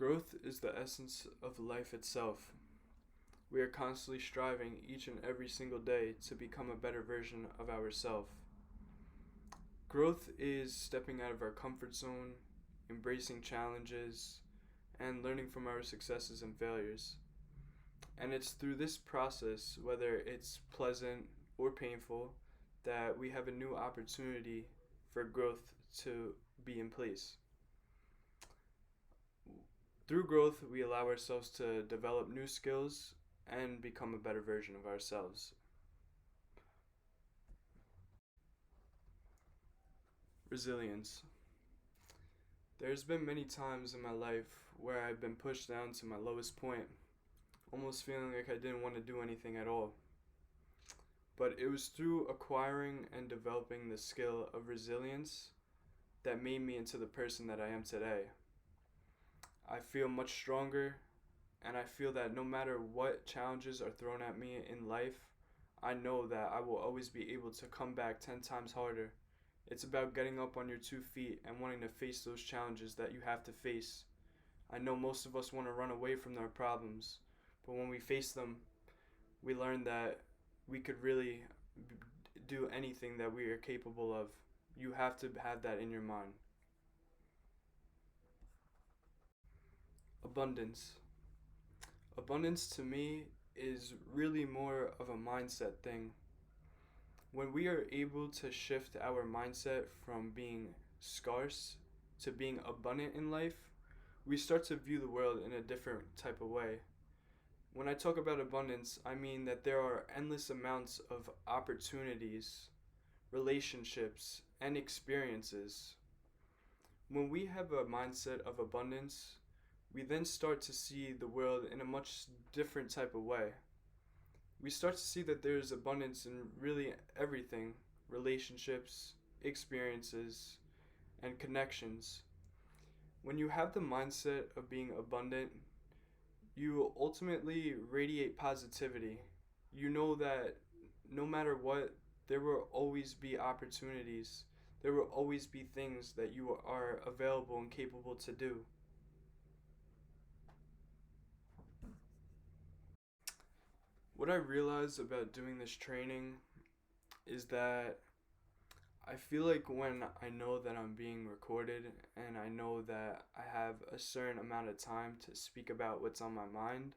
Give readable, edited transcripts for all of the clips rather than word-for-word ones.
Growth is the essence of life itself. We are constantly striving each and every single day to become a better version of ourselves. Growth is stepping out of our comfort zone, embracing challenges, and learning from our successes and failures. And it's through this process, whether it's pleasant or painful, that we have a new opportunity for growth to be in place. Through growth, we allow ourselves to develop new skills and become a better version of ourselves. Resilience. There's been many times in my life where I've been pushed down to my lowest point, almost feeling like I didn't want to do anything at all. But it was through acquiring and developing the skill of resilience that made me into the person that I am today. I feel much stronger, and I feel that no matter what challenges are thrown at me in life, I know that I will always be able to come back 10 times harder. It's about getting up on your 2 feet and wanting to face those challenges that you have to face. I know most of us want to run away from their problems, but when we face them, we learn that we could really do anything that we are capable of. You have to have that in your mind. Abundance. Abundance to me is really more of a mindset thing. When we are able to shift our mindset from being scarce to being abundant in life, we start to view the world in a different type of way. When I talk about abundance, I mean that there are endless amounts of opportunities, relationships, and experiences. When we have a mindset of abundance, we then start to see the world in a much different type of way. We start to see that there's abundance in really everything: relationships, experiences, and connections. When you have the mindset of being abundant, you ultimately radiate positivity. You know that no matter what, there will always be opportunities. There will always be things that you are available and capable to do. What I realize about doing this training is that I feel like when I know that I'm being recorded and I know that I have a certain amount of time to speak about what's on my mind,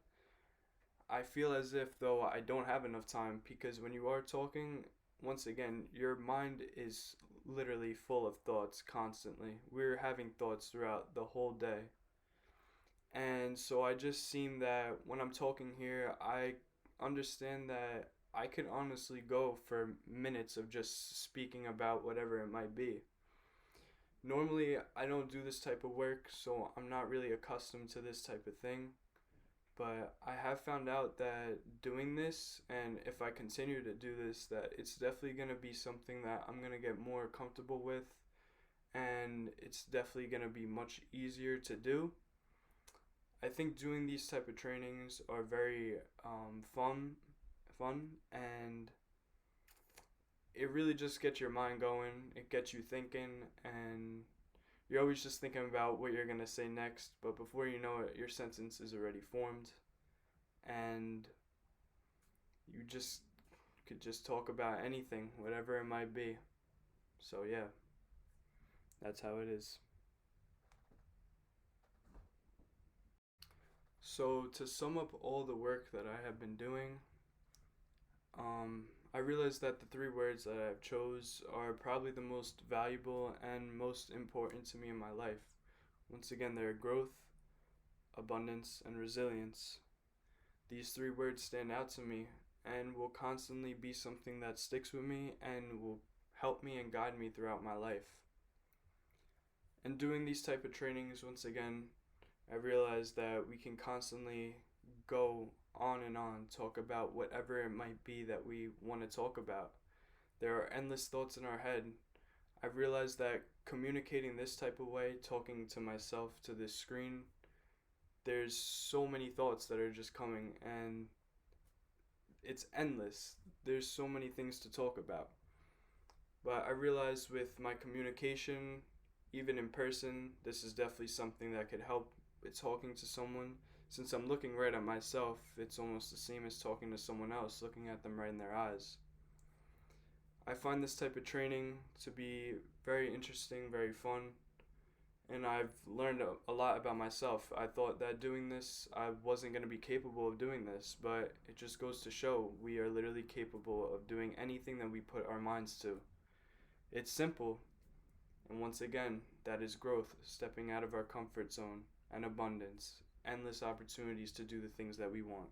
I feel as if though I don't have enough time, because when you are talking, once again, your mind is literally full of thoughts constantly. We're having thoughts throughout the whole day. And so I just seem that when I'm talking here, I understand that I could honestly go for minutes of just speaking about whatever it might be. Normally, I don't do this type of work, so I'm not really accustomed to this type of thing. But I have found out that doing this, and if I continue to do this, that it's definitely going to be something that I'm going to get more comfortable with, and it's definitely going to be much easier to do. I think doing these type of trainings are very fun, and it really just gets your mind going. It gets you thinking, and you're always just thinking about what you're gonna say next. But before you know it, your sentence is already formed, and you just could just talk about anything, whatever it might be. So yeah, that's how it is. So to sum up all the work that I have been doing, I realized that the three words that I've chose are probably the most valuable and most important to me in my life. Once again, they're growth, abundance, and resilience. These three words stand out to me and will constantly be something that sticks with me and will help me and guide me throughout my life. And doing these type of trainings, once again, I realized that we can constantly go on and on, talk about whatever it might be that we want to talk about. There are endless thoughts in our head. I've realized that communicating this type of way, talking to myself to this screen, there's so many thoughts that are just coming, and it's endless. There's so many things to talk about. But I realized with my communication, even in person, this is definitely something that could help talking to someone, since I'm looking right at myself, it's almost the same as talking to someone else, looking at them right in their eyes. I find this type of training to be very interesting, very fun, and I've learned a lot about myself. I thought that doing this, I wasn't going to be capable of doing this, but it just goes to show we are literally capable of doing anything that we put our minds to. It's simple, and once again, that is growth, stepping out of our comfort zone and abundance, endless opportunities to do the things that we want.